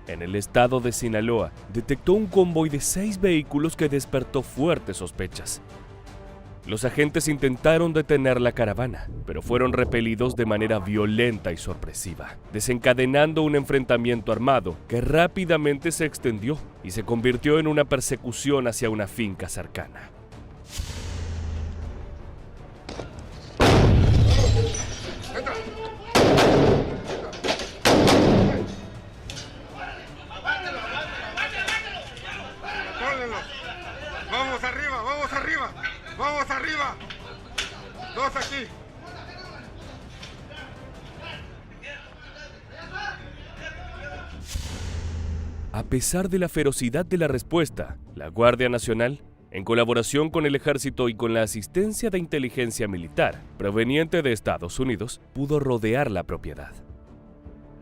en el estado de Sinaloa, detectó un convoy de 6 vehículos que despertó fuertes sospechas. Los agentes intentaron detener la caravana, pero fueron repelidos de manera violenta y sorpresiva, desencadenando un enfrentamiento armado que rápidamente se extendió y se convirtió en una persecución hacia una finca cercana. ¡Vamos arriba, vamos arriba! ¡Vamos arriba! ¡Dos aquí! A pesar de la ferocidad de la respuesta, la Guardia Nacional, en colaboración con el Ejército y con la asistencia de inteligencia militar proveniente de Estados Unidos, pudo rodear la propiedad.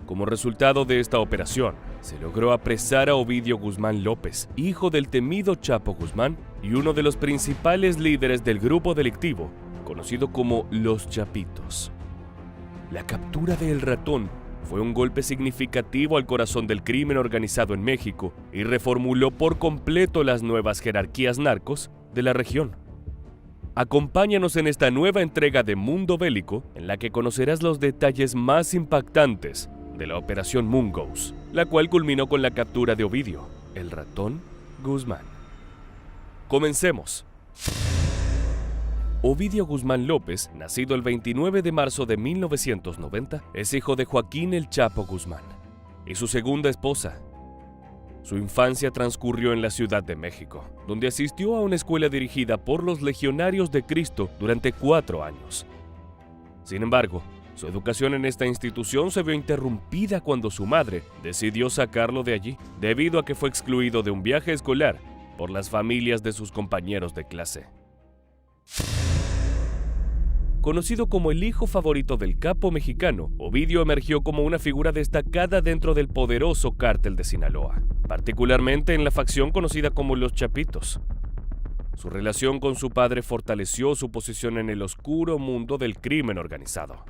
Como resultado de esta operación, se logró apresar a Ovidio Guzmán López, hijo del temido Chapo Guzmán y uno de los principales líderes del grupo delictivo, conocido como Los Chapitos. La captura de El Ratón fue un golpe significativo al corazón del crimen organizado en México y reformuló por completo las nuevas jerarquías narcos de la región. Acompáñanos en esta nueva entrega de Mundo Bélico, en la que conocerás los detalles más impactantes de la Operación Mongoose, la cual culminó con la captura de Ovidio, El Ratón Guzmán. Comencemos. Ovidio Guzmán López, nacido el 29 de marzo de 1990, es hijo de Joaquín El Chapo Guzmán y su segunda esposa. Su infancia transcurrió en la Ciudad de México, donde asistió a una escuela dirigida por los Legionarios de Cristo durante 4 años. Sin embargo, su educación en esta institución se vio interrumpida cuando su madre decidió sacarlo de allí, debido a que fue excluido de un viaje escolar por las familias de sus compañeros de clase. Conocido como el hijo favorito del capo mexicano, Ovidio emergió como una figura destacada dentro del poderoso cártel de Sinaloa, particularmente en la facción conocida como Los Chapitos. Su relación con su padre fortaleció su posición en el oscuro mundo del crimen organizado.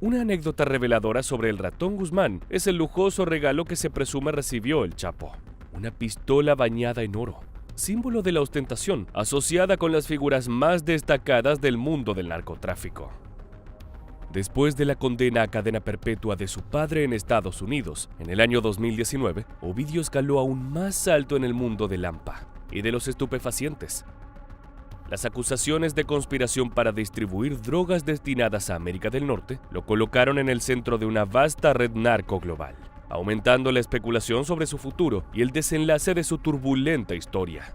Una anécdota reveladora sobre El Ratón Guzmán es el lujoso regalo que se presume recibió el Chapo: una pistola bañada en oro, símbolo de la ostentación asociada con las figuras más destacadas del mundo del narcotráfico. Después de la condena a cadena perpetua de su padre en Estados Unidos, en el año 2019, Ovidio escaló aún más alto en el mundo del AMPA y de los estupefacientes. Las acusaciones de conspiración para distribuir drogas destinadas a América del Norte lo colocaron en el centro de una vasta red narco global, aumentando la especulación sobre su futuro y el desenlace de su turbulenta historia.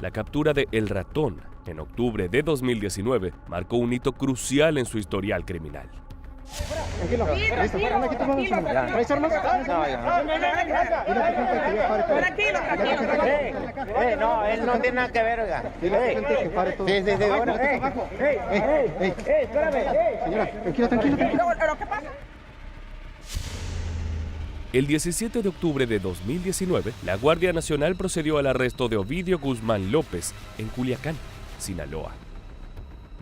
La captura de El Ratón en octubre de 2019 marcó un hito crucial en su historial criminal. Tranquilo, listo, aquí tomamos uno. ¿Traes armas? No, él no tiene nada que ver, oiga. Dile a la gente que pare todo. Sí, Espérame. Señora, tranquilo. ¿Qué pasa? El 17 de octubre de 2019, la Guardia Nacional procedió al arresto de Ovidio Guzmán López en Culiacán, Sinaloa.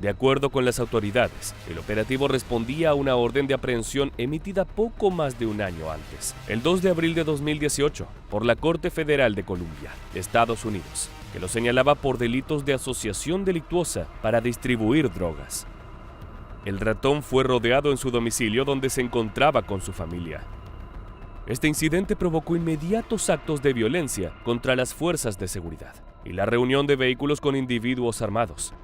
De acuerdo con las autoridades, el operativo respondía a una orden de aprehensión emitida poco más de un año antes, el 2 de abril de 2018, por la Corte Federal de Columbia, Estados Unidos, que lo señalaba por delitos de asociación delictuosa para distribuir drogas. El Ratón fue rodeado en su domicilio, donde se encontraba con su familia. Este incidente provocó inmediatos actos de violencia contra las fuerzas de seguridad y la reunión de vehículos con individuos armados.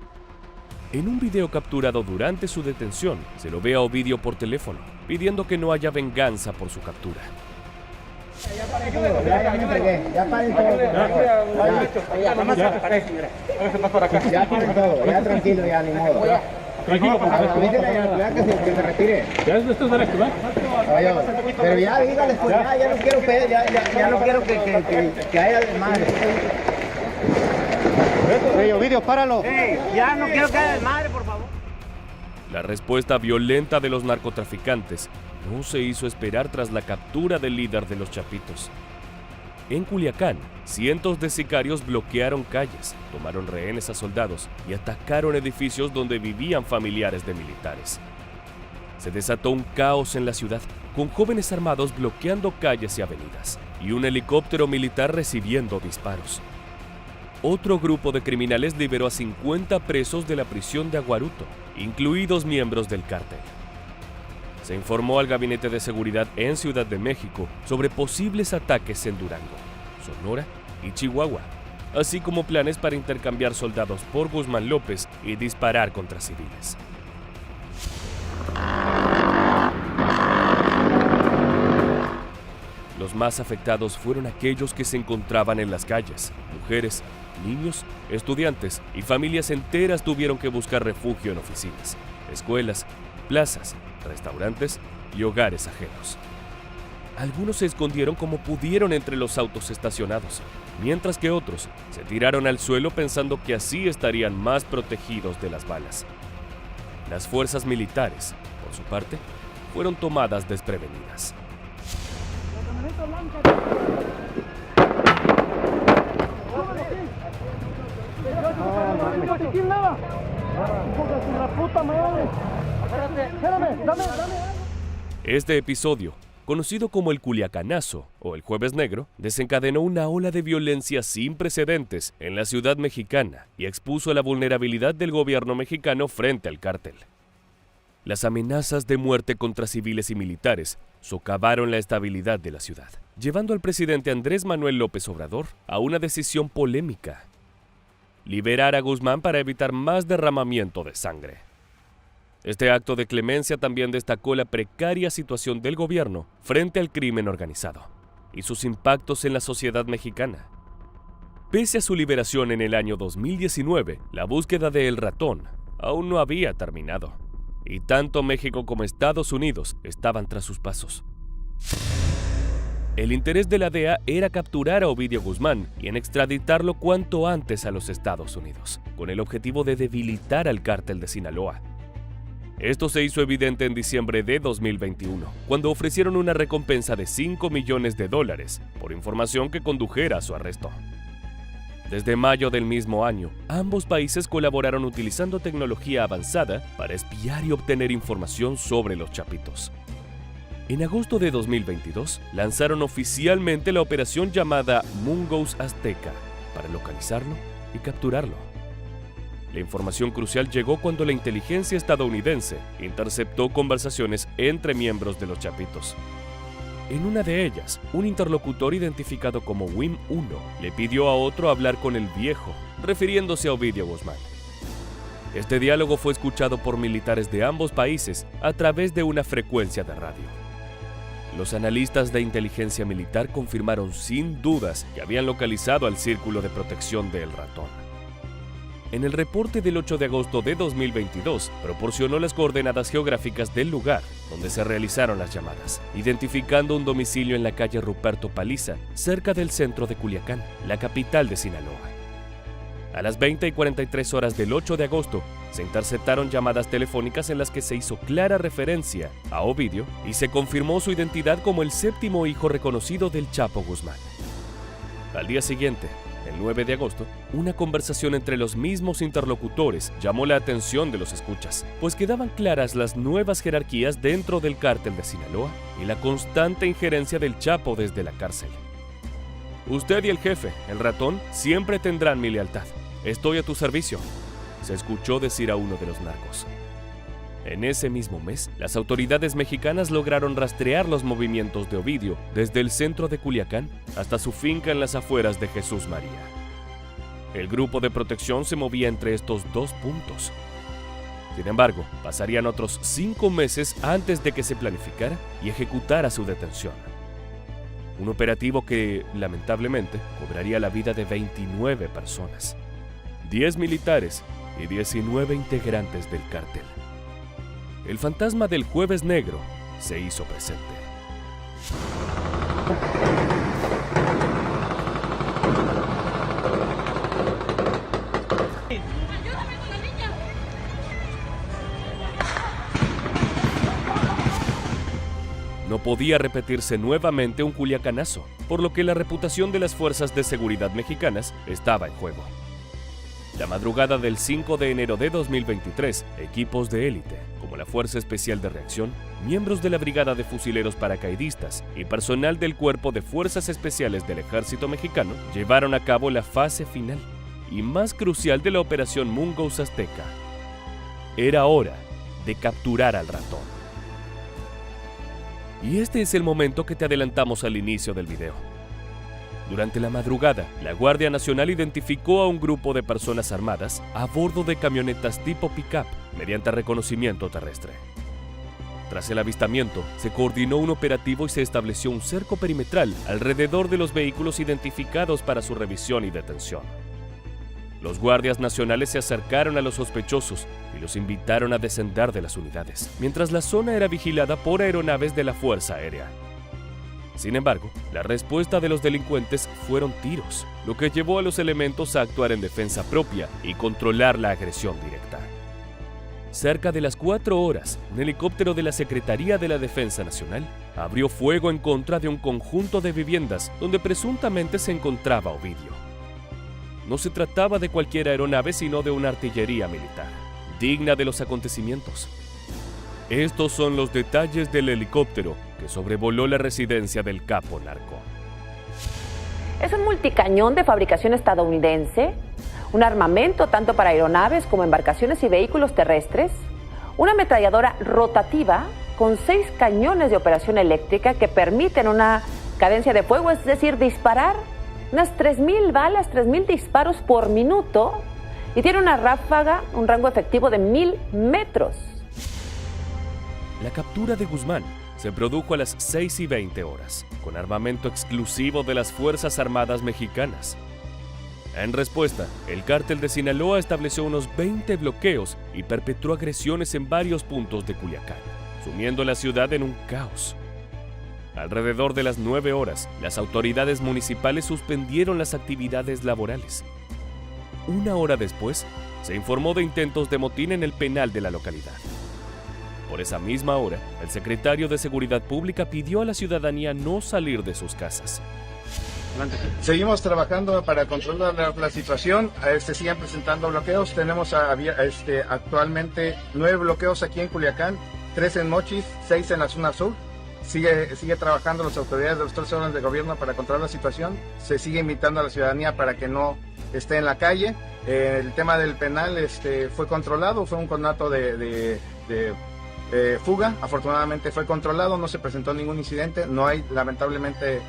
En un video capturado durante su detención, se lo ve a Ovidio por teléfono, pidiendo que no haya venganza por su captura. Ya paren todo, ya tranquilo, ya ni modo. Tranquilo, Ya que se retire. ¿Ya esto es derecho, ¿verdad? Pero ya dígales, pues ya no quiero ya no quiero que haya desmadre. Ovidio, páralo. Ya no quiero que haya desmadre, por favor. La respuesta violenta de los narcotraficantes no se hizo esperar tras la captura del líder de los Chapitos. En Culiacán, cientos de sicarios bloquearon calles, tomaron rehenes a soldados y atacaron edificios donde vivían familiares de militares. Se desató un caos en la ciudad con jóvenes armados bloqueando calles y avenidas, y un helicóptero militar recibiendo disparos. Otro grupo de criminales liberó a 50 presos de la prisión de Aguaruto, incluidos miembros del cártel. Se informó al Gabinete de Seguridad en Ciudad de México sobre posibles ataques en Durango, Sonora y Chihuahua, así como planes para intercambiar soldados por Guzmán López y disparar contra civiles. Los más afectados fueron aquellos que se encontraban en las calles. Mujeres, niños, estudiantes y familias enteras tuvieron que buscar refugio en oficinas, escuelas, plazas, restaurantes y hogares ajenos. Algunos se escondieron como pudieron entre los autos estacionados, mientras que otros se tiraron al suelo pensando que así estarían más protegidos de las balas. Las fuerzas militares, por su parte, fueron tomadas desprevenidas. Este episodio, conocido como el Culiacanazo o el Jueves Negro, desencadenó una ola de violencia sin precedentes en la ciudad mexicana y expuso la vulnerabilidad del gobierno mexicano frente al cártel. Las amenazas de muerte contra civiles y militares socavaron la estabilidad de la ciudad, llevando al presidente Andrés Manuel López Obrador a una decisión polémica: liberar a Guzmán para evitar más derramamiento de sangre. Este acto de clemencia también destacó la precaria situación del gobierno frente al crimen organizado y sus impactos en la sociedad mexicana. Pese a su liberación en el año 2019, la búsqueda de El Ratón aún no había terminado, y tanto México como Estados Unidos estaban tras sus pasos. El interés de la DEA era capturar a Ovidio Guzmán y en extraditarlo cuanto antes a los Estados Unidos, con el objetivo de debilitar al cártel de Sinaloa. Esto se hizo evidente en diciembre de 2021, cuando ofrecieron una recompensa de $5 millones por información que condujera a su arresto. Desde mayo del mismo año, ambos países colaboraron utilizando tecnología avanzada para espiar y obtener información sobre los Chapitos. En agosto de 2022, lanzaron oficialmente la operación llamada Mungo's Azteca para localizarlo y capturarlo. La información crucial llegó cuando la inteligencia estadounidense interceptó conversaciones entre miembros de los Chapitos. En una de ellas, un interlocutor identificado como Wim 1 le pidió a otro hablar con el viejo, refiriéndose a Ovidio Guzmán. Este diálogo fue escuchado por militares de ambos países a través de una frecuencia de radio. Los analistas de inteligencia militar confirmaron sin dudas que habían localizado al Círculo de Protección de El Ratón. En el reporte del 8 de agosto de 2022, proporcionó las coordenadas geográficas del lugar donde se realizaron las llamadas, identificando un domicilio en la calle Ruperto Paliza, cerca del centro de Culiacán, la capital de Sinaloa. A las 20:43 del 8 de agosto, se interceptaron llamadas telefónicas en las que se hizo clara referencia a Ovidio y se confirmó su identidad como el séptimo hijo reconocido del Chapo Guzmán. Al día siguiente, el 9 de agosto, una conversación entre los mismos interlocutores llamó la atención de los escuchas, pues quedaban claras las nuevas jerarquías dentro del cártel de Sinaloa y la constante injerencia del Chapo desde la cárcel. Usted y el jefe, el Ratón, siempre tendrán mi lealtad. Estoy a tu servicio, se escuchó decir a uno de los narcos. En ese mismo mes, las autoridades mexicanas lograron rastrear los movimientos de Ovidio desde el centro de Culiacán hasta su finca en las afueras de Jesús María. El grupo de protección se movía entre estos dos puntos. Sin embargo, pasarían otros 5 meses antes de que se planificara y ejecutara su detención. Un operativo que, lamentablemente, cobraría la vida de 29 personas, 10 militares y 19 integrantes del cártel. El fantasma del Jueves Negro se hizo presente. No podía repetirse nuevamente un Culiacanazo, por lo que la reputación de las fuerzas de seguridad mexicanas estaba en juego. La madrugada del 5 de enero de 2023, equipos de élite, como como la Fuerza Especial de Reacción, miembros de la Brigada de Fusileros Paracaidistas y personal del Cuerpo de Fuerzas Especiales del Ejército Mexicano llevaron a cabo la fase final y más crucial de la Operación Mongoose Azteca. Era hora de capturar al ratón. Y este es el momento que te adelantamos al inicio del video. Durante la madrugada, la Guardia Nacional identificó a un grupo de personas armadas a bordo de camionetas tipo pick-up mediante reconocimiento terrestre. Tras el avistamiento, se coordinó un operativo y se estableció un cerco perimetral alrededor de los vehículos identificados para su revisión y detención. Los guardias nacionales se acercaron a los sospechosos y los invitaron a descender de las unidades, mientras la zona era vigilada por aeronaves de la Fuerza Aérea. Sin embargo, la respuesta de los delincuentes fueron tiros, lo que llevó a los elementos a actuar en defensa propia y controlar la agresión directa. Cerca de las 4 horas, un helicóptero de la Secretaría de la Defensa Nacional abrió fuego en contra de un conjunto de viviendas donde presuntamente se encontraba Ovidio. No se trataba de cualquier aeronave, sino de una artillería militar, digna de los acontecimientos. Estos son los detalles del helicóptero que sobrevoló la residencia del capo narco. Es un multicañón de fabricación estadounidense, un armamento tanto para aeronaves como embarcaciones y vehículos terrestres, una ametralladora rotativa con 6 cañones de operación eléctrica que permiten una cadencia de fuego, es decir, disparar unas 3,000 balas, 3,000 disparos por minuto, y tiene una ráfaga, un rango efectivo de 1,000 metros. La captura de Guzmán se produjo a las 6:20 horas, con armamento exclusivo de las Fuerzas Armadas Mexicanas. En respuesta, el cártel de Sinaloa estableció unos 20 bloqueos y perpetró agresiones en varios puntos de Culiacán, sumiendo la ciudad en un caos. Alrededor de las 9 horas, las autoridades municipales suspendieron las actividades laborales. 1 hora después, se informó de intentos de motín en el penal de la localidad. Por esa misma hora, el secretario de Seguridad Pública pidió a la ciudadanía no salir de sus casas. Seguimos trabajando para controlar la situación. Se siguen presentando bloqueos. Tenemos actualmente 9 bloqueos aquí en Culiacán, 3 en Mochis, 6 en la zona sur. Sigue trabajando las autoridades de los 3 órdenes de gobierno para controlar la situación. Se sigue invitando a la ciudadanía para que no esté en la calle. El tema del penal fue controlado, fue un conato de fuga. Afortunadamente fue controlado, no se presentó ningún incidente, lamentablemente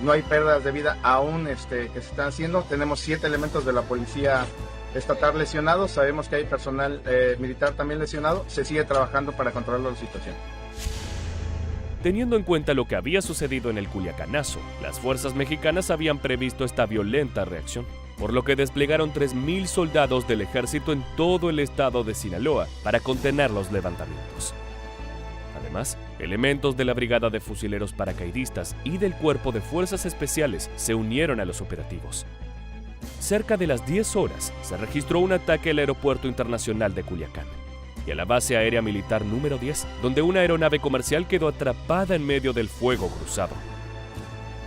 no hay pérdidas de vida aún que se están haciendo. Tenemos 7 elementos de la policía estatal lesionados, sabemos que hay personal militar también lesionado. Se sigue trabajando para controlar la situación. Teniendo en cuenta lo que había sucedido en el Culiacanazo, las fuerzas mexicanas habían previsto esta violenta reacción, por lo que desplegaron 3,000 soldados del ejército en todo el estado de Sinaloa para contener los levantamientos. Además, elementos de la Brigada de Fusileros Paracaidistas y del Cuerpo de Fuerzas Especiales se unieron a los operativos. Cerca de las 10 horas se registró un ataque al Aeropuerto Internacional de Culiacán y a la Base Aérea Militar número 10, donde una aeronave comercial quedó atrapada en medio del fuego cruzado.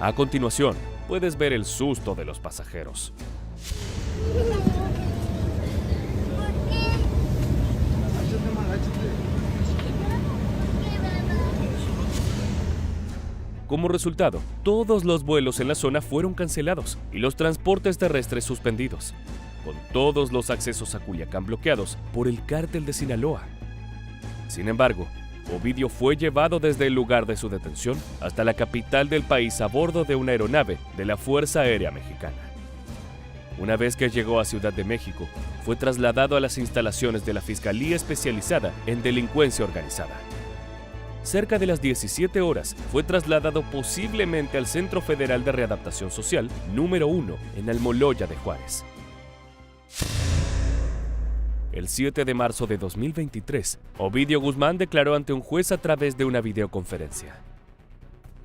A continuación, puedes ver el susto de los pasajeros. Como resultado, todos los vuelos en la zona fueron cancelados y los transportes terrestres suspendidos, con todos los accesos a Culiacán bloqueados por el cártel de Sinaloa. Sin embargo, Ovidio fue llevado desde el lugar de su detención hasta la capital del país a bordo de una aeronave de la Fuerza Aérea Mexicana. Una vez que llegó a Ciudad de México, fue trasladado a las instalaciones de la Fiscalía Especializada en Delincuencia Organizada. Cerca de las 17 horas, fue trasladado posiblemente al Centro Federal de Readaptación Social número 1 en Almoloya de Juárez. El 7 de marzo de 2023, Ovidio Guzmán declaró ante un juez a través de una videoconferencia.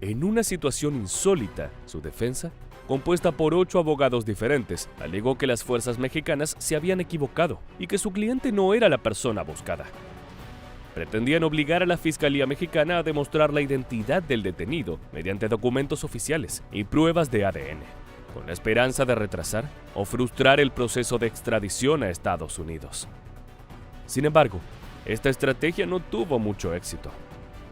En una situación insólita, su defensa, compuesta por 8 abogados diferentes, alegó que las fuerzas mexicanas se habían equivocado y que su cliente no era la persona buscada. Pretendían obligar a la Fiscalía Mexicana a demostrar la identidad del detenido mediante documentos oficiales y pruebas de ADN, con la esperanza de retrasar o frustrar el proceso de extradición a Estados Unidos. Sin embargo, esta estrategia no tuvo mucho éxito,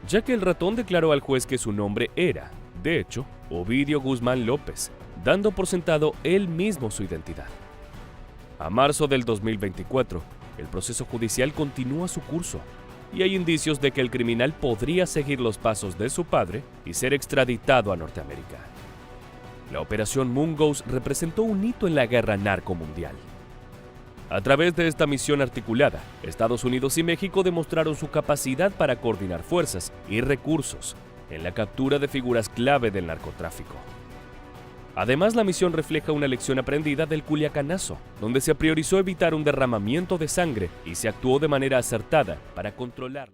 ya que el ratón declaró al juez que su nombre era, de hecho, Ovidio Guzmán López, dando por sentado él mismo su identidad. A marzo del 2024, el proceso judicial continúa su curso y hay indicios de que el criminal podría seguir los pasos de su padre y ser extraditado a Norteamérica. La Operación Mongoose representó un hito en la guerra narcomundial. A través de esta misión articulada, Estados Unidos y México demostraron su capacidad para coordinar fuerzas y recursos en la captura de figuras clave del narcotráfico. Además, la misión refleja una lección aprendida del Culiacanazo, donde se priorizó evitar un derramamiento de sangre y se actuó de manera acertada para controlar.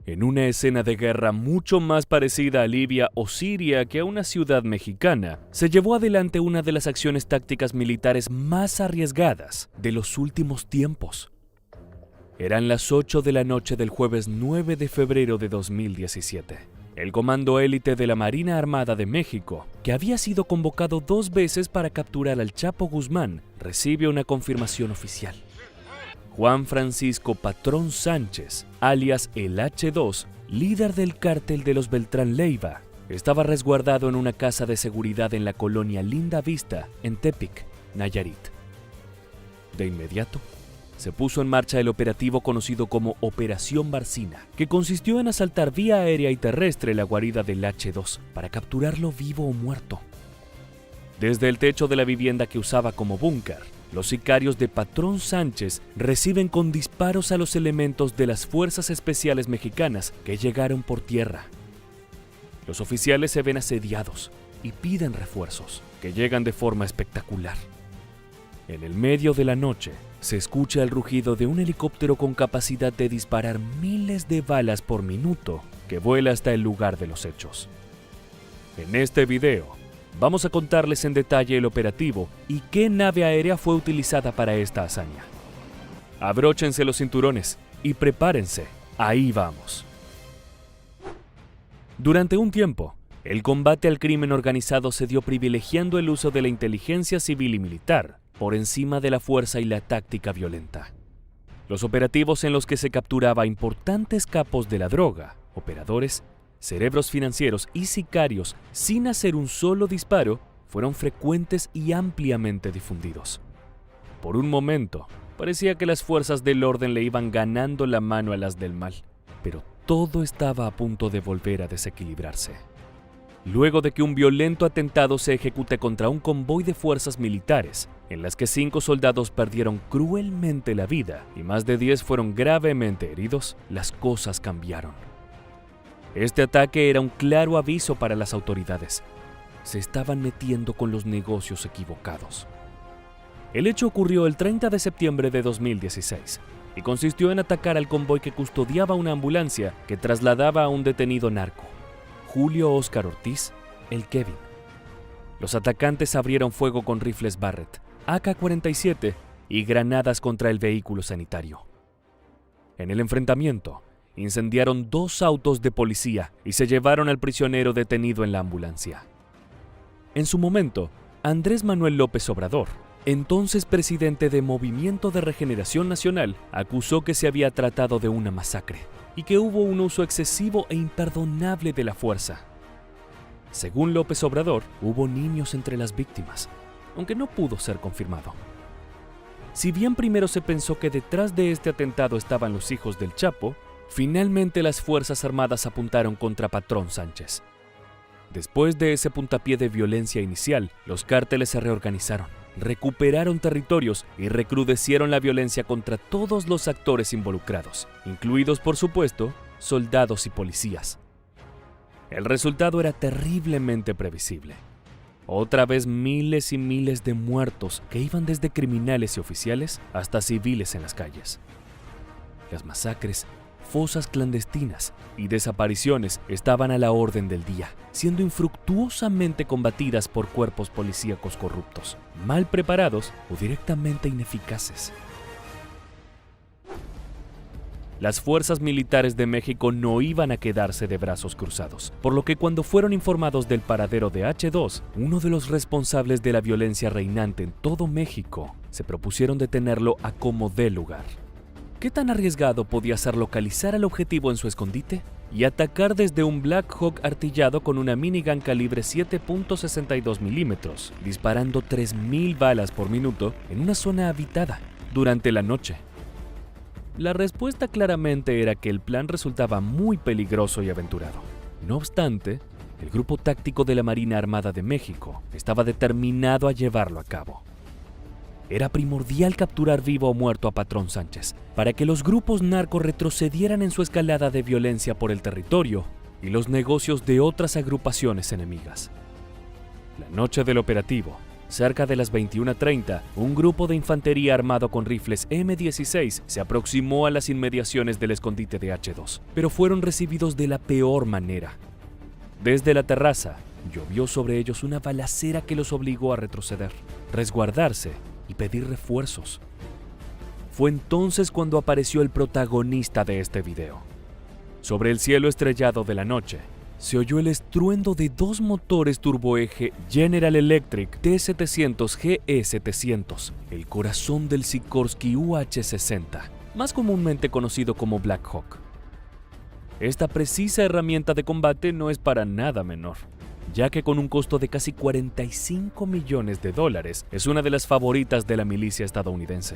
En una escena de guerra mucho más parecida a Libia o Siria que a una ciudad mexicana, se llevó adelante una de las acciones tácticas militares más arriesgadas de los últimos tiempos. Eran las 8 de la noche del jueves 9 de febrero de 2017. El Comando Élite de la Marina Armada de México, que había sido convocado 2 veces para capturar al Chapo Guzmán, recibe una confirmación oficial. Juan Francisco Patrón Sánchez, alias el H2, líder del cártel de los Beltrán Leiva, estaba resguardado en una casa de seguridad en la colonia Linda Vista, en Tepic, Nayarit. De inmediato, se puso en marcha el operativo conocido como Operación Barcina, que consistió en asaltar vía aérea y terrestre la guarida del H2 para capturarlo vivo o muerto. Desde el techo de la vivienda que usaba como búnker, los sicarios de Patrón Sánchez reciben con disparos a los elementos de las Fuerzas Especiales Mexicanas que llegaron por tierra. Los oficiales se ven asediados y piden refuerzos, que llegan de forma espectacular. En el medio de la noche, se escucha el rugido de un helicóptero con capacidad de disparar miles de balas por minuto que vuela hasta el lugar de los hechos. En este video, vamos a contarles en detalle el operativo y qué nave aérea fue utilizada para esta hazaña. Abróchense los cinturones y prepárense, ahí vamos. Durante un tiempo, el combate al crimen organizado se dio privilegiando el uso de la inteligencia civil y militar por encima de la fuerza y la táctica violenta. Los operativos en los que se capturaba importantes capos de la droga, operadores, cerebros financieros y sicarios sin hacer un solo disparo fueron frecuentes y ampliamente difundidos. Por un momento, parecía que las fuerzas del orden le iban ganando la mano a las del mal, pero todo estaba a punto de volver a desequilibrarse. Luego de que un violento atentado se ejecute contra un convoy de fuerzas militares, en las que 5 soldados perdieron cruelmente la vida y más de 10 fueron gravemente heridos, las cosas cambiaron. Este ataque era un claro aviso para las autoridades. Se estaban metiendo con los negocios equivocados. El hecho ocurrió el 30 de septiembre de 2016 y consistió en atacar al convoy que custodiaba una ambulancia que trasladaba a un detenido narco, Julio Óscar Ortiz, el Kevin. Los atacantes abrieron fuego con rifles Barrett, AK-47 y granadas contra el vehículo sanitario. En el enfrentamiento, incendiaron 2 autos de policía y se llevaron al prisionero detenido en la ambulancia. En su momento, Andrés Manuel López Obrador, entonces presidente de Movimiento de Regeneración Nacional, acusó que se había tratado de una masacre y que hubo un uso excesivo e imperdonable de la fuerza. Según López Obrador, hubo niños entre las víctimas, aunque no pudo ser confirmado. Si bien primero se pensó que detrás de este atentado estaban los hijos del Chapo, finalmente las Fuerzas Armadas apuntaron contra Patrón Sánchez. Después de ese puntapié de violencia inicial, los cárteles se reorganizaron, recuperaron territorios y recrudecieron la violencia contra todos los actores involucrados, incluidos, por supuesto, soldados y policías. El resultado era terriblemente previsible. Otra vez miles y miles de muertos que iban desde criminales y oficiales hasta civiles en las calles. Las masacres, fosas clandestinas y desapariciones estaban a la orden del día, siendo infructuosamente combatidas por cuerpos policíacos corruptos, mal preparados o directamente ineficaces. las fuerzas militares de México no iban a quedarse de brazos cruzados, por lo que cuando fueron informados del paradero de H2, uno de los responsables de la violencia reinante en todo México, se propusieron detenerlo a como dé lugar. ¿Qué tan arriesgado podía ser localizar al objetivo en su escondite y atacar desde un Black Hawk artillado con una minigun calibre 7.62 milímetros, disparando 3.000 balas por minuto en una zona habitada durante la noche? La respuesta claramente era que el plan resultaba muy peligroso y aventurado. No obstante, el Grupo Táctico de la Marina Armada de México estaba determinado a llevarlo a cabo. Era primordial capturar vivo o muerto a Patrón Sánchez para que los grupos narcos retrocedieran en su escalada de violencia por el territorio y los negocios de otras agrupaciones enemigas. La noche del operativo, cerca de las 21:30, un grupo de infantería armado con rifles M16 se aproximó a las inmediaciones del escondite de H2, pero fueron recibidos de la peor manera. Desde la terraza, llovió sobre ellos una balacera que los obligó a retroceder, resguardarse y pedir refuerzos. Fue entonces cuando apareció el protagonista de este video. Sobre el cielo estrellado de la noche, se oyó el estruendo de dos motores turboeje General Electric T700 GE700, el corazón del Sikorsky UH-60, más comúnmente conocido como Black Hawk. Esta precisa herramienta de combate no es para nada menor, ya que con un costo de casi $45 millones es una de las favoritas de la milicia estadounidense.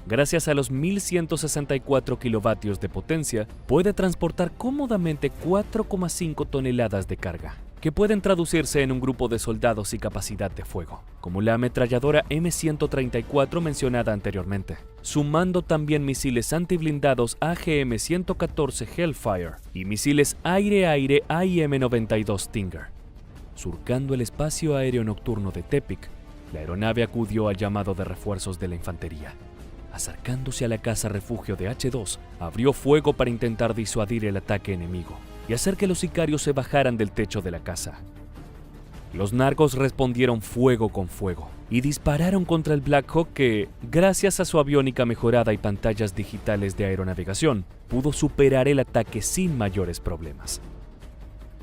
Gracias a los 1.164 kilovatios de potencia, puede transportar cómodamente 4,5 toneladas de carga, que pueden traducirse en un grupo de soldados y capacidad de fuego, como la ametralladora M134 mencionada anteriormente, sumando también misiles antiblindados AGM-114 Hellfire y misiles aire-aire AIM-92 Stinger. Surcando el espacio aéreo nocturno de Tepic, la aeronave acudió al llamado de refuerzos de la infantería. Acercándose a la casa refugio de H2, abrió fuego para intentar disuadir el ataque enemigo y hacer que los sicarios se bajaran del techo de la casa. Los narcos respondieron fuego con fuego y dispararon contra el Black Hawk que, gracias a su aviónica mejorada y pantallas digitales de aeronavegación, pudo superar el ataque sin mayores problemas.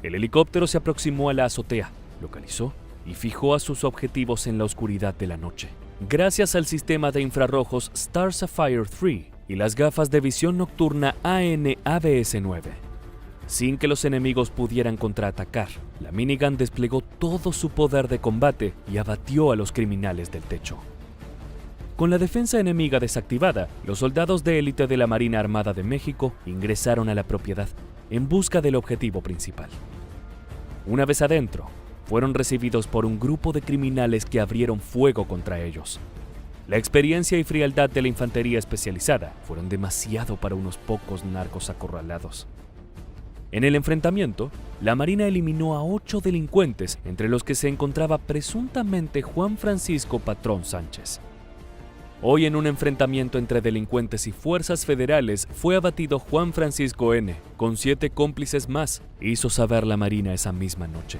El helicóptero se aproximó a la azotea, localizó y fijó a sus objetivos en la oscuridad de la noche. Gracias al sistema de infrarrojos Star Sapphire 3 y las gafas de visión nocturna AN/ABS-9. Sin que los enemigos pudieran contraatacar, la minigun desplegó todo su poder de combate y abatió a los criminales del techo. Con la defensa enemiga desactivada, los soldados de élite de la Marina Armada de México ingresaron a la propiedad en busca del objetivo principal. Una vez adentro, fueron recibidos por un grupo de criminales que abrieron fuego contra ellos. La experiencia y frialdad de la infantería especializada fueron demasiado para unos pocos narcos acorralados. En el enfrentamiento, la Marina eliminó a 8 delincuentes, entre los que se encontraba presuntamente Juan Francisco Patrón Sánchez. Hoy, en un enfrentamiento entre delincuentes y fuerzas federales, fue abatido Juan Francisco N., con 7 cómplices más, hizo saber la Marina esa misma noche.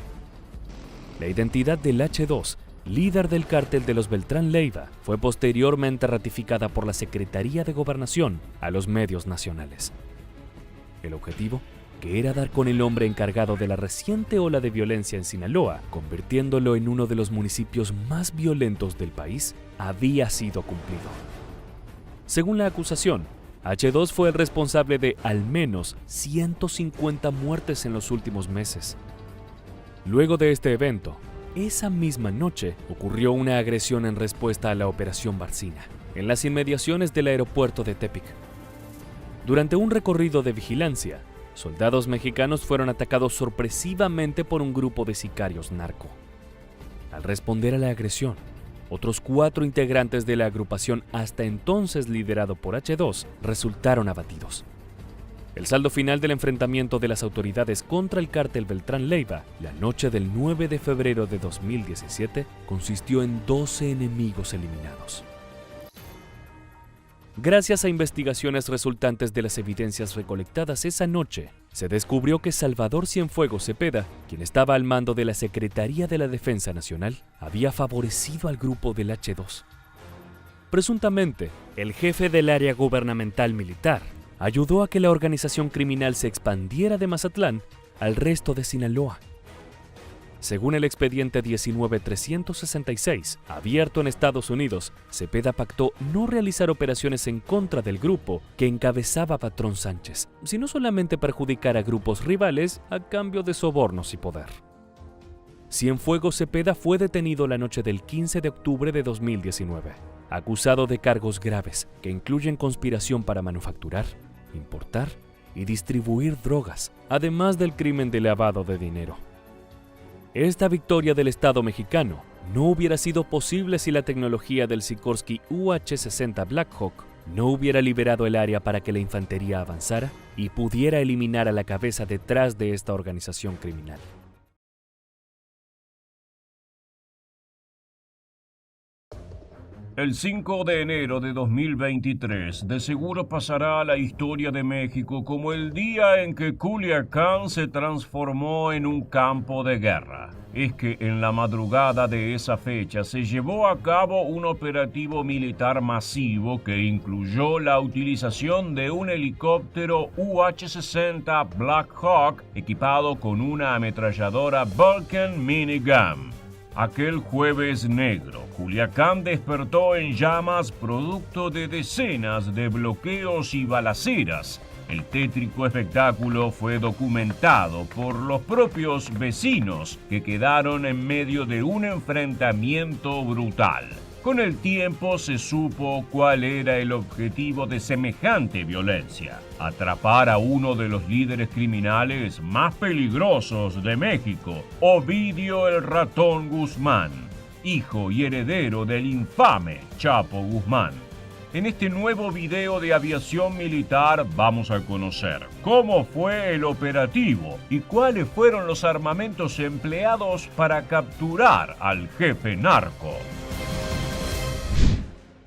La identidad del H2, líder del cártel de los Beltrán Leiva, fue posteriormente ratificada por la Secretaría de Gobernación a los medios nacionales. El objetivo, que era dar con el hombre encargado de la reciente ola de violencia en Sinaloa, convirtiéndolo en uno de los municipios más violentos del país, había sido cumplido. Según la acusación, H2 fue el responsable de al menos 150 muertes en los últimos meses. Luego de este evento, esa misma noche ocurrió una agresión en respuesta a la Operación Barcina, en las inmediaciones del aeropuerto de Tepic. Durante un recorrido de vigilancia, soldados mexicanos fueron atacados sorpresivamente por un grupo de sicarios narco. Al responder a la agresión, otros 4 integrantes de la agrupación hasta entonces liderado por H2 resultaron abatidos. El saldo final del enfrentamiento de las autoridades contra el cártel Beltrán Leiva, la noche del 9 de febrero de 2017, consistió en 12 enemigos eliminados. Gracias a investigaciones resultantes de las evidencias recolectadas esa noche, se descubrió que Salvador Cienfuegos Cepeda, quien estaba al mando de la Secretaría de la Defensa Nacional, había favorecido al grupo del H2. Presuntamente, el jefe del área gubernamental militar ayudó a que la organización criminal se expandiera de Mazatlán al resto de Sinaloa. Según el expediente 19366, abierto en Estados Unidos, Cepeda pactó no realizar operaciones en contra del grupo que encabezaba Patrón Sánchez, sino solamente perjudicar a grupos rivales a cambio de sobornos y poder. Cienfuegos Cepeda fue detenido la noche del 15 de octubre de 2019, acusado de cargos graves que incluyen conspiración para manufacturar, importar y distribuir drogas, además del crimen de lavado de dinero. Esta victoria del Estado mexicano no hubiera sido posible si la tecnología del Sikorsky UH-60 Black Hawk no hubiera liberado el área para que la infantería avanzara y pudiera eliminar a la cabeza detrás de esta organización criminal. El 5 de enero de 2023 de seguro pasará a la historia de México como el día en que Culiacán se transformó en un campo de guerra. Es que en la madrugada de esa fecha se llevó a cabo un operativo militar masivo que incluyó la utilización de un helicóptero UH-60 Black Hawk equipado con una ametralladora Vulcan Minigun. Aquel jueves negro, Culiacán despertó en llamas producto de decenas de bloqueos y balaceras. El tétrico espectáculo fue documentado por los propios vecinos que quedaron en medio de un enfrentamiento brutal. Con el tiempo se supo cuál era el objetivo de semejante violencia: atrapar a uno de los líderes criminales más peligrosos de México, Ovidio el Ratón Guzmán, hijo y heredero del infame Chapo Guzmán. En este nuevo video de aviación militar vamos a conocer cómo fue el operativo y cuáles fueron los armamentos empleados para capturar al jefe narco.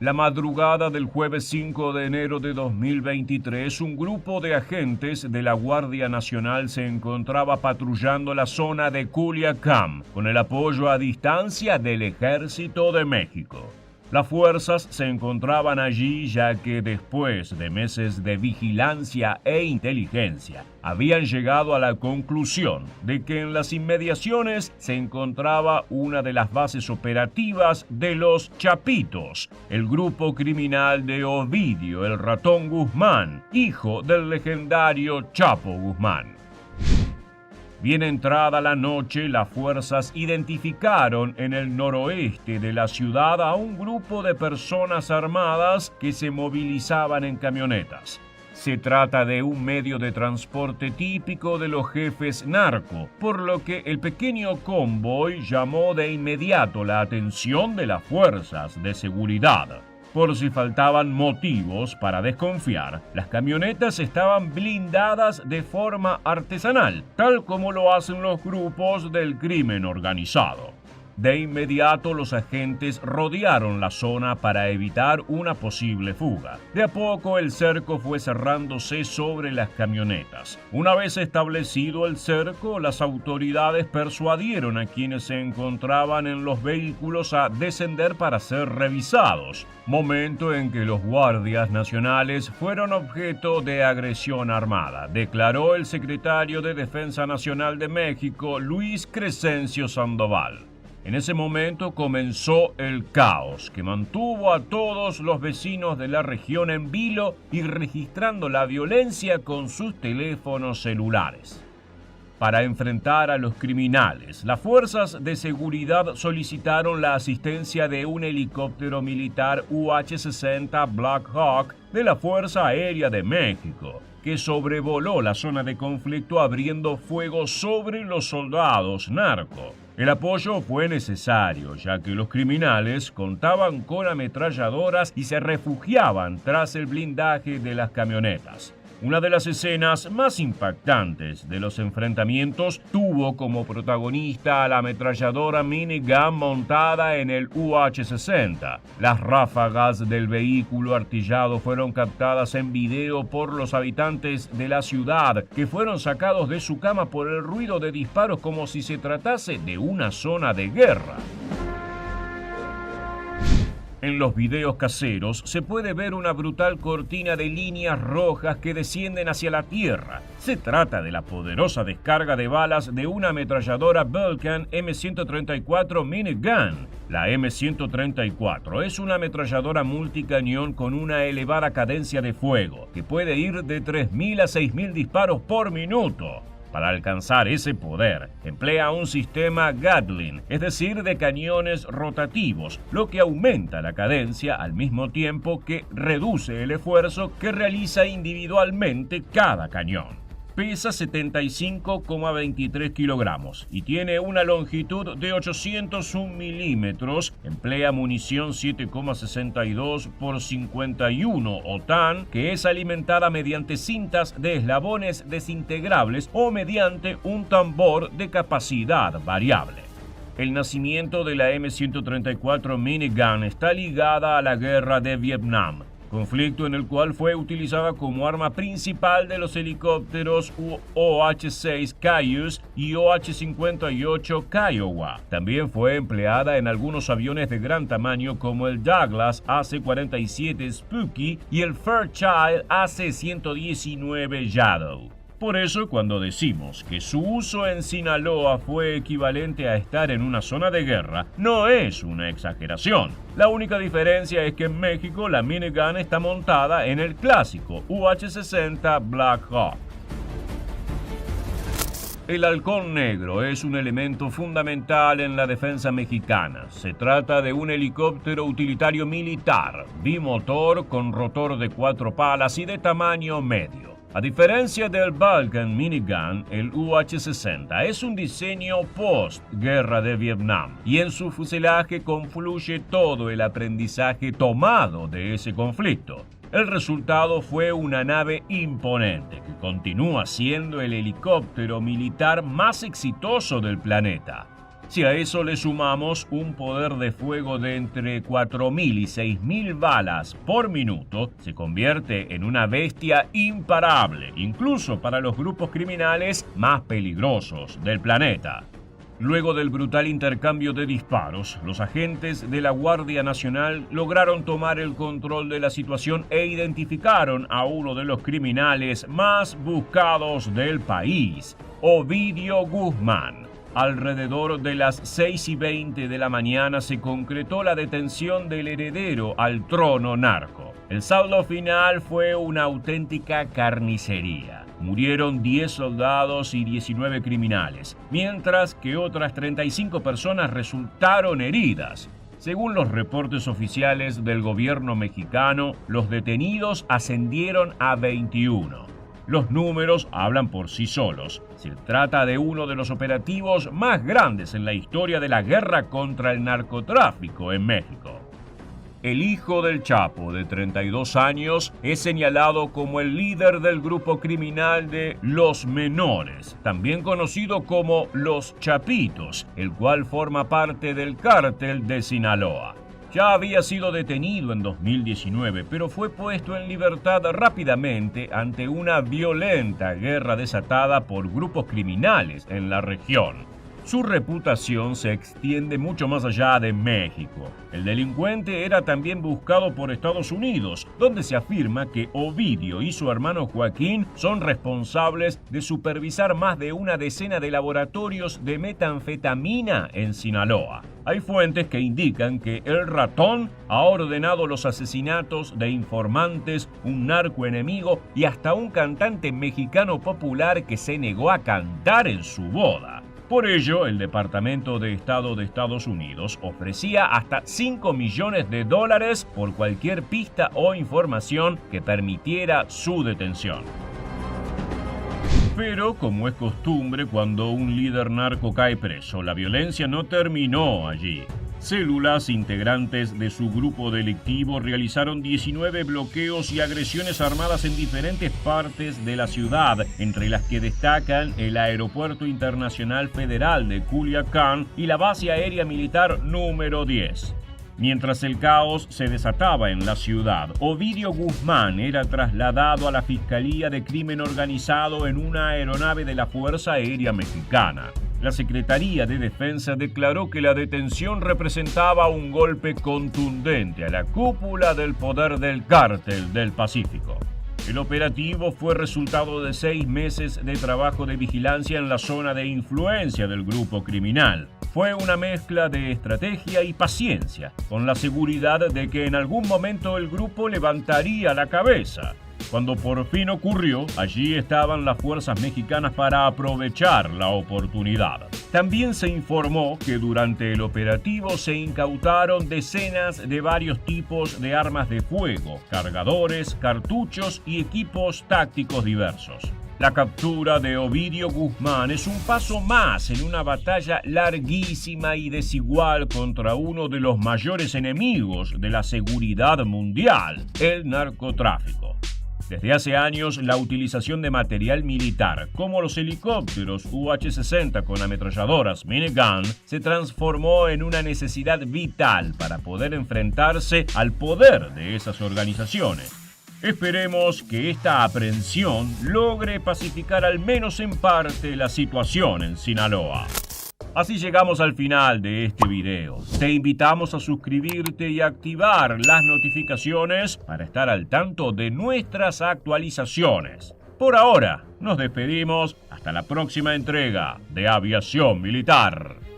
La madrugada del jueves 5 de enero de 2023, un grupo de agentes de la Guardia Nacional se encontraba patrullando la zona de Culiacán con el apoyo a distancia del Ejército de México. Las fuerzas se encontraban allí ya que después de meses de vigilancia e inteligencia, habían llegado a la conclusión de que en las inmediaciones se encontraba una de las bases operativas de los Chapitos, el grupo criminal de Ovidio el Ratón Guzmán, hijo del legendario Chapo Guzmán. Bien entrada la noche, las fuerzas identificaron en el noroeste de la ciudad a un grupo de personas armadas que se movilizaban en camionetas. Se trata de un medio de transporte típico de los jefes narco, por lo que el pequeño convoy llamó de inmediato la atención de las fuerzas de seguridad. Por si faltaban motivos para desconfiar, las camionetas estaban blindadas de forma artesanal, tal como lo hacen los grupos del crimen organizado. De inmediato los agentes rodearon la zona para evitar una posible fuga. De a poco el cerco fue cerrándose sobre las camionetas. Una vez establecido el cerco, las autoridades persuadieron a quienes se encontraban en los vehículos a descender para ser revisados, momento en que los guardias nacionales fueron objeto de agresión armada, declaró el secretario de Defensa Nacional de México, Luis Crescencio Sandoval. En ese momento comenzó el caos que mantuvo a todos los vecinos de la región en vilo y registrando la violencia con sus teléfonos celulares. Para enfrentar a los criminales, las fuerzas de seguridad solicitaron la asistencia de un helicóptero militar UH-60 Black Hawk de la Fuerza Aérea de México, que sobrevoló la zona de conflicto abriendo fuego sobre los soldados narco. El apoyo fue necesario, ya que los criminales contaban con ametralladoras y se refugiaban tras el blindaje de las camionetas. Una de las escenas más impactantes de los enfrentamientos tuvo como protagonista a la ametralladora minigun montada en el UH-60. Las ráfagas del vehículo artillado fueron captadas en video por los habitantes de la ciudad, que fueron sacados de su cama por el ruido de disparos como si se tratase de una zona de guerra. En los videos caseros se puede ver una brutal cortina de líneas rojas que descienden hacia la tierra. Se trata de la poderosa descarga de balas de una ametralladora Vulcan M134 Minigun. La M134 es una ametralladora multicañón con una elevada cadencia de fuego, que puede ir de 3.000 a 6.000 disparos por minuto. Para alcanzar ese poder, emplea un sistema Gatling, es decir, de cañones rotativos, lo que aumenta la cadencia al mismo tiempo que reduce el esfuerzo que realiza individualmente cada cañón. Pesa 75,23 kilogramos y tiene una longitud de 801 milímetros. Emplea munición 7,62 por 51 OTAN, que es alimentada mediante cintas de eslabones desintegrables o mediante un tambor de capacidad variable. El nacimiento de la M134 Minigun está ligada a la guerra de Vietnam, conflicto en el cual fue utilizada como arma principal de los helicópteros OH-6 Cayuse y OH-58 Kiowa. También fue empleada en algunos aviones de gran tamaño como el Douglas AC-47 Spooky y el Fairchild AC-119 Shadow. Por eso, cuando decimos que su uso en Sinaloa fue equivalente a estar en una zona de guerra, no es una exageración. La única diferencia es que en México la minigun está montada en el clásico UH-60 Black Hawk. El halcón negro es un elemento fundamental en la defensa mexicana. Se trata de un helicóptero utilitario militar, bimotor con rotor de 4 palas y de tamaño medio. A diferencia del Vulcan Minigun, el UH-60 es un diseño post-guerra de Vietnam y en su fuselaje confluye todo el aprendizaje tomado de ese conflicto. El resultado fue una nave imponente que continúa siendo el helicóptero militar más exitoso del planeta. Si a eso le sumamos un poder de fuego de entre 4.000 y 6.000 balas por minuto, se convierte en una bestia imparable, incluso para los grupos criminales más peligrosos del planeta. Luego del brutal intercambio de disparos, los agentes de la Guardia Nacional lograron tomar el control de la situación e identificaron a uno de los criminales más buscados del país, Ovidio Guzmán. Alrededor de las 6:20 de la mañana se concretó la detención del heredero al trono narco. El saldo final fue una auténtica carnicería. Murieron 10 soldados y 19 criminales, mientras que otras 35 personas resultaron heridas. Según los reportes oficiales del gobierno mexicano, los detenidos ascendieron a 21. Los números hablan por sí solos. Se trata de uno de los operativos más grandes en la historia de la guerra contra el narcotráfico en México. El hijo del Chapo, de 32 años, es señalado como el líder del grupo criminal de Los Menores, también conocido como Los Chapitos, el cual forma parte del cártel de Sinaloa. Ya había sido detenido en 2019, pero fue puesto en libertad rápidamente ante una violenta guerra desatada por grupos criminales en la región. Su reputación se extiende mucho más allá de México. El delincuente era también buscado por Estados Unidos, donde se afirma que Ovidio y su hermano Joaquín son responsables de supervisar más de una decena de laboratorios de metanfetamina en Sinaloa. Hay fuentes que indican que el ratón ha ordenado los asesinatos de informantes, un narcoenemigo y hasta un cantante mexicano popular que se negó a cantar en su boda. Por ello, el Departamento de Estado de Estados Unidos ofrecía hasta $5 millones por cualquier pista o información que permitiera su detención. Pero, como es costumbre cuando un líder narco cae preso, la violencia no terminó allí. Células integrantes de su grupo delictivo realizaron 19 bloqueos y agresiones armadas en diferentes partes de la ciudad, entre las que destacan el Aeropuerto Internacional Federal de Culiacán y la Base Aérea Militar número 10. Mientras el caos se desataba en la ciudad, Ovidio Guzmán era trasladado a la Fiscalía de Crimen Organizado en una aeronave de la Fuerza Aérea Mexicana. La Secretaría de Defensa declaró que la detención representaba un golpe contundente a la cúpula del poder del Cártel del Pacífico. El operativo fue resultado de 6 meses de trabajo de vigilancia en la zona de influencia del grupo criminal. Fue una mezcla de estrategia y paciencia, con la seguridad de que en algún momento el grupo levantaría la cabeza. Cuando por fin ocurrió, allí estaban las fuerzas mexicanas para aprovechar la oportunidad. También se informó que durante el operativo se incautaron decenas de varios tipos de armas de fuego, cargadores, cartuchos y equipos tácticos diversos. La captura de Ovidio Guzmán es un paso más en una batalla larguísima y desigual contra uno de los mayores enemigos de la seguridad mundial, el narcotráfico. Desde hace años, la utilización de material militar, como los helicópteros UH-60 con ametralladoras minigun, se transformó en una necesidad vital para poder enfrentarse al poder de esas organizaciones. Esperemos que esta aprehensión logre pacificar al menos en parte la situación en Sinaloa. Así llegamos al final de este video. Te invitamos a suscribirte y activar las notificaciones para estar al tanto de nuestras actualizaciones. Por ahora, nos despedimos hasta la próxima entrega de Aviación Militar.